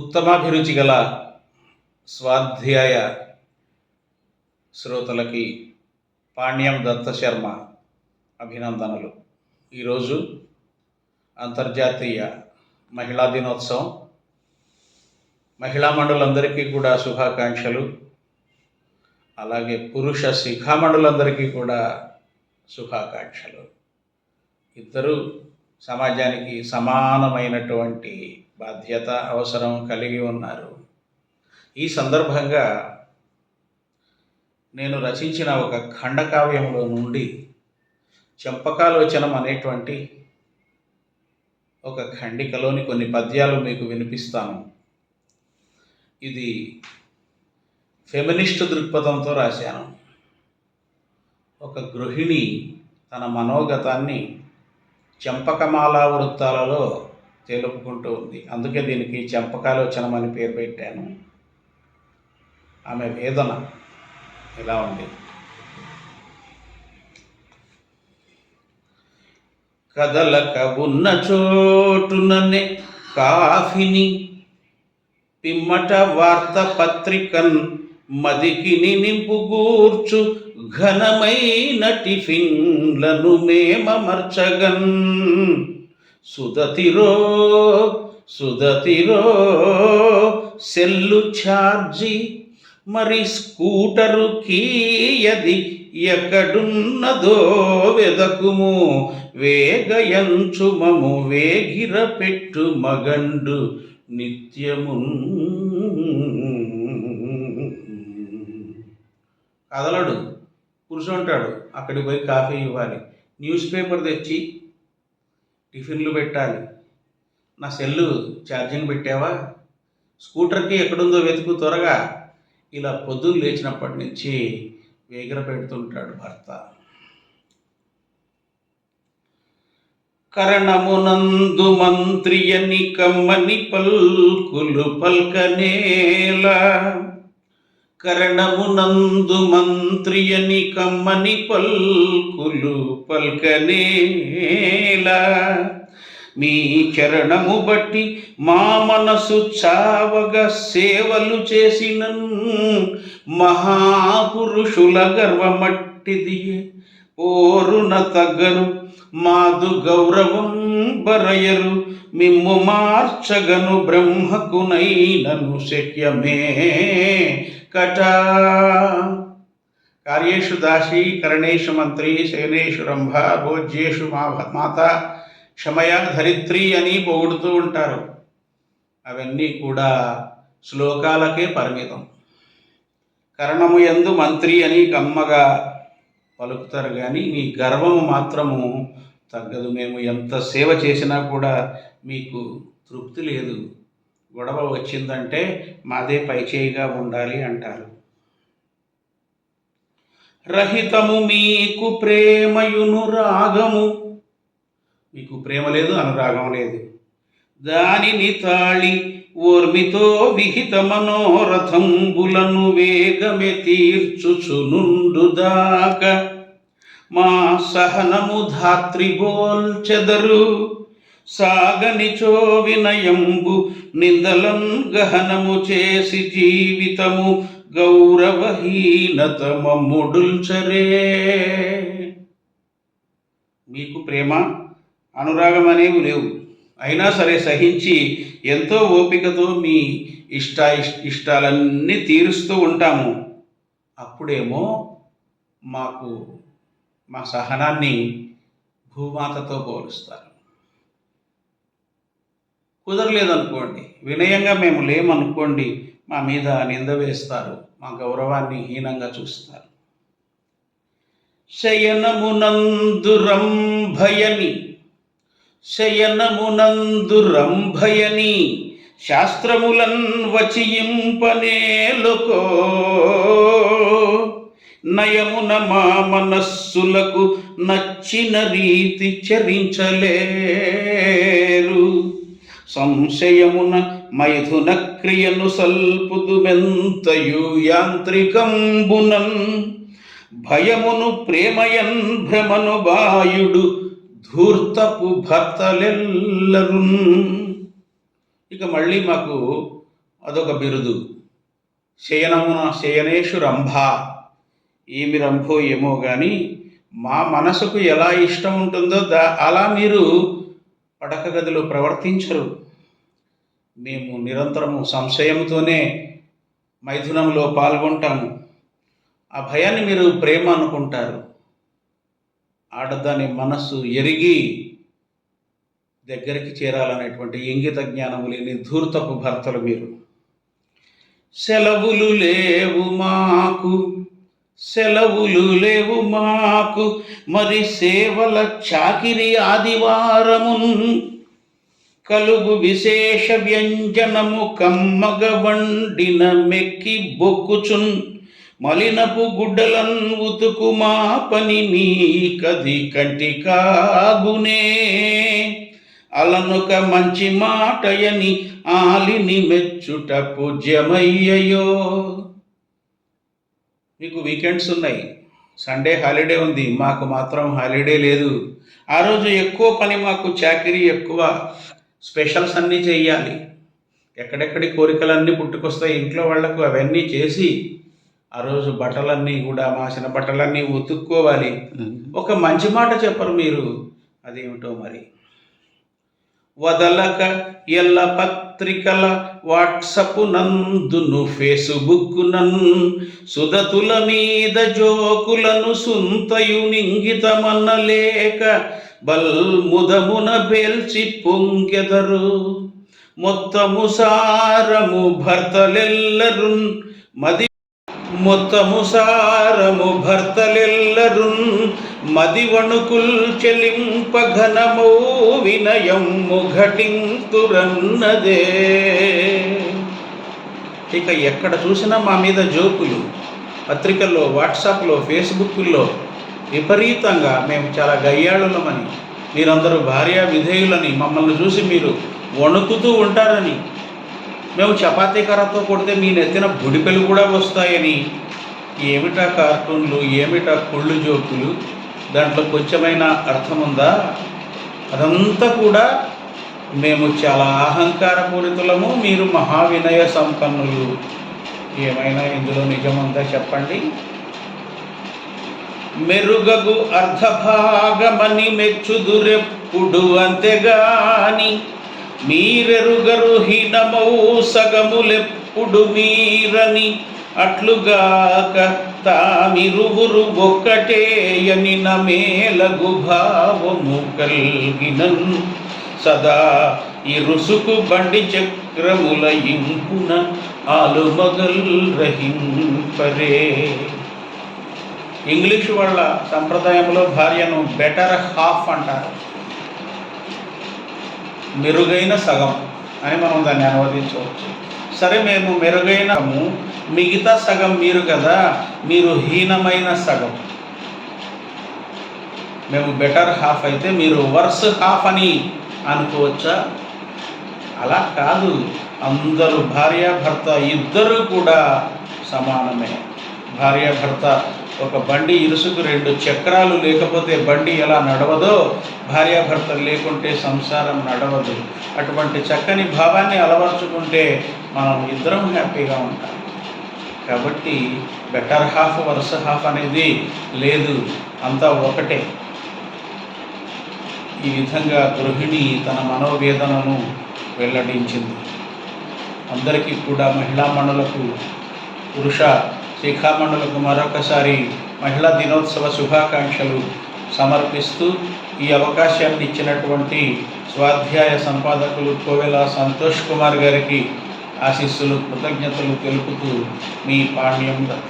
ఉత్తమాభిరుచి గల స్వాధ్యాయ శ్రోతలకి పాణ్యం దత్తశర్మ అభినందనలు. ఈరోజు అంతర్జాతీయ మహిళా దినోత్సవం. మహిళా మండలందరికీ కూడా శుభాకాంక్షలు. అలాగే పురుష శిఖామణులందరికీ కూడా శుభాకాంక్షలు. ఇద్దరు సమాజానికి సమానమైనటువంటి బాధ్యత, అవసరం కలిగి ఉన్నారు. ఈ సందర్భంగా నేను రచించిన ఒక ఖండకావ్యంలో నుండి చెంపకాలోచనం అనేటువంటి ఒక ఖండికలోని కొన్ని పద్యాలు మీకు వినిపిస్తాను. ఇది ఫెమినిస్ట్ దృక్పథంతో రాశాను. ఒక గృహిణి తన మనోగతాన్ని చెంపకమాలా వృత్తాలలో తెలుపుకుంటూ ఉంది. అందుకే దీనికి చెంపకాలోచనం అని పేరు పెట్టాను. ఆమె వేదన ఇలా ఉంది. కదలక ఉన్న చోటుననే కాఫీని పిమ్మట వార్తాపత్రికన్ మదికిని నింపుగూర్చు ఘనమైన టిఫిన్లను మేమర్చగన్ సుదతిరో సెల్లు ఛార్జీ మరి స్కూటరు కీయది ఎక్కడున్నదో వెదకుము వేగయంచుమము వేగిర పెట్టు మగండు నిత్యము. కదలడు, కూర్చుంటాడు. అక్కడికి పోయి కాఫీ ఇవ్వాలి, న్యూస్ పేపర్ తెచ్చి టిఫిన్లు పెట్టాలి. నా సెల్లు ఛార్జింగ్ పెట్టావా, స్కూటర్కి ఎక్కడుందో వెతుకు త్వరగా. ఇలా పొద్దున్న లేచినప్పటి నుంచి వేగిర పెడుతుంటాడు భర్త. కరణమునందు మంత్రియని కమ్మని పల్కులు పల్కనేలా, కరణమునందు మంత్రియని కమ్మని పల్కులు పల్కనేలా, మీ చరణము బట్టి మా మనసు చావగా సేవలు చేసిన మహాపురుషుల గర్వమట్టిదియే ఓరున తగ్గరు మాదు గౌరవం బరయరు మిమ్ము మార్చగను బ్రహ్మకునైనను శక్యమే కటా. కార్యేషు దాసి కరణేషు మంత్రి శయనేషు రంభ భోజ్యేషు మాత క్షమయ ధరిత్రి అని పొగుడుతూ ఉంటారు. అవన్నీ కూడా శ్లోకాలకే పరిమితం. కరణము యందు మంత్రి అని కమ్మగా పలుకుతారు, కానీ మీ గర్వము మాత్రము తగ్గదు. మేము ఎంత సేవ చేసినా కూడా మీకు తృప్తి లేదు. గొడవ వచ్చిందంటే మాదే పైచేయిగా ఉండాలి అంటారు. రహితము మీకు ప్రేమయును రాగము, మీకు ప్రేమ లేదు, అనురాగం లేదు. దానిని తాళి ఓర్మితో విహిత మనోరథంబులను వేగమే తీర్చుచునుండుదాక మా సహనము ధాత్రి బోల్చెదరు సాగనిచో వినయంబు నిందలం గహనము చేసి జీవితము గౌరవహీనత మమ్ముడుల్చరే. మీకు ప్రేమ అనురాగం అనేవి లేవు, అయినా సరే సహించి ఎంతో ఓపికతో మీ ఇష్టాలన్నీ తీరుస్తూ ఉంటాము. అప్పుడేమో మాకు మా సహనాన్ని భూమాతతో పోలుస్తారు. కుదరలేదనుకోండి, వినయంగా మేము లేమనుకోండి, మా మీద నింద వేస్తారు, మా గౌరవాన్ని హీనంగా చూస్తారు. శయనమునందు రంభయని శాస్త్రములన్ వచియింపనేలుకో నయమున మా మనస్సులకు నచ్చిన రీతి చరించలేరు. సంశయమున మైథున క్రియను సల్పుదుమెంతయు యాంత్రికంబునన్ భయమును ప్రేమయన్ భ్రమను బాయుడు ధూర్తపు భర్తలెల్లరు. ఇక మళ్ళీ మాకు అదొక బిరుదు. శయనమున శయనేషు రంభ. ఏమి రంభో ఏమో కానీ మా మనసుకు ఎలా ఇష్టం ఉంటుందో అలా మీరు పడక గదిలో ప్రవర్తించరు. మేము నిరంతరము సంశయంతోనే మైథునంలో పాల్గొంటాము. ఆ భయాన్ని మీరు ప్రేమ అనుకుంటారు. ఆడదాని మనస్సు ఎరిగి దగ్గరికి చేరాలనేటువంటి ఇంగిత జ్ఞానము లేని ధూర్తపు భర్తలు మీరు. సెలవులు లేవు మాకు, సెలవులు లేవు మాకు, మరి సేవల చాకిరి ఆదివారమున్, కలుగు విశేష వ్యంజనము కమ్మగ వండిన మెక్కి బొక్కుచున్, మలినపు గుడ్డలన్ ఉతుకు మా పని మీ కది కంటి కాగునే, అలనుక మంచి మాటయని ఆలిని మెచ్చుట పూజ్యమయ్యయో. మీకు వీకెండ్స్ ఉన్నాయి, సండే హాలిడే ఉంది, మాకు మాత్రం హాలిడే లేదు. ఆ రోజు ఎక్కువ పని, మాకు చాకిరీ ఎక్కువ, స్పెషల్స్ అన్నీ చేయాలి. ఎక్కడెక్కడి కోరికలన్నీ పుట్టుకొస్తాయి ఇంట్లో వాళ్లకు, అవన్నీ చేసి ఆ రోజు బట్టలన్నీ కూడా మాసిన బట్టలన్నీ ఉతుక్కోవాలి. ఒక మంచి మాట చెప్పరు మీరు, అదేమిటో మరి. వదలక ఎల్ల పత్రికల వాట్సప్ నందును ఫేస్బుక్ నన్, సుదతుల మీద జోకులను సుంతయు నింగితమన్నలేక బల్ముదమున బేల్చి పొంగెదరు, మొత్తము సారము భర్తలెల్లరున్ మది, మొత్తము సారము భర్తలెల్లరున్ మది వణుకుల్ చెలింప ఘనమో వినయము ఘటింతురన్నదే. ఇక ఎక్కడ చూసినా మా మీద జోకులు, పత్రికల్లో, వాట్సాప్లో, ఫేస్బుక్లో విపరీతంగా మేము చాలా గయ్యాళులమని, మీరందరూ భార్యా విధేయులని, మమ్మల్ని చూసి మీరు వణుకుతూ ఉంటారని, మేము చపాతీ కర్రతో కొడితే మీ నెత్తిన బుడిపెలు కూడా వస్తాయని. ఏమిటా కార్టూన్లు, ఏమిటా కుళ్ళు జోకులు, దాంట్లో కొంచెమైనా అర్థం ఉందా? అదంతా కూడా మేము చాలా అహంకారపూరితులము, మీరు మహావినయ సంపన్నులు. ఏమైనా ఇందులో నిజముందా చెప్పండి? మెరుగగు అర్ధభాగమని మెచ్చుదురెప్పుడు అంతేగాని, మీరెరుగరు హీనమౌ సగములెప్పుడు మీరని, అట్లుగాక తామిరువురు ఒక్కటేయని నమేలగు భావము కల్గినన్, సదా ఇరుసుకు బండి చక్రముల ఇంపున ఆలుమగల్ రహింపరే. ఇంగ్లీష్ వాళ్ళ సంప్రదాయంలో భార్యను బెటర్ హాఫ్ అంటారు, మెరుగైన సగం అని మనం దాన్ని అనువదించవచ్చు. సరే, మేము మెరుగైనము, మిగతా సగం మీరు కదా, మీరు హీనమైన సగం. మేము బెటర్ హాఫ్ అయితే మీరు వర్స్ హాఫ్ అని అనుకోవచ్చా? అలా కాదు. అందరూ భార్యాభర్త ఇద్దరూ కూడా సమానమే. భార్యాభర్త, ఒక బండి ఇరుసుకు 2 చక్రాలు లేకపోతే బండి ఎలా నడవదో, భార్యాభర్తలు లేకుంటే సంసారం నడవదు. అటువంటి చక్కని భావాన్ని అలవర్చుకుంటే మనం ఇద్దరం హ్యాపీగా ఉంటాం. కాబట్టి బెటర్ హాఫ్, వర్స్ హాఫ్ అనేది లేదు, అంతా ఒకటే. ఈ విధంగా గృహిణి తన మనోవేదనను వెల్లడించింది. అందరికీ కూడా, మహిళామణులకు, పురుష శిఖామణులకు మరొకసారి మహిళా దినోత్సవ శుభాకాంక్షలు సమర్పిస్తూ, ఈ అవకాశాన్ని ఇచ్చినటువంటి స్వాధ్యాయ సంపాదకులు కోవెల సంతోష్ కుమార్ గారికి ఆశీస్సులు, కృతజ్ఞతలు తెలుపుతూ మీ పాణ్యం దత్త.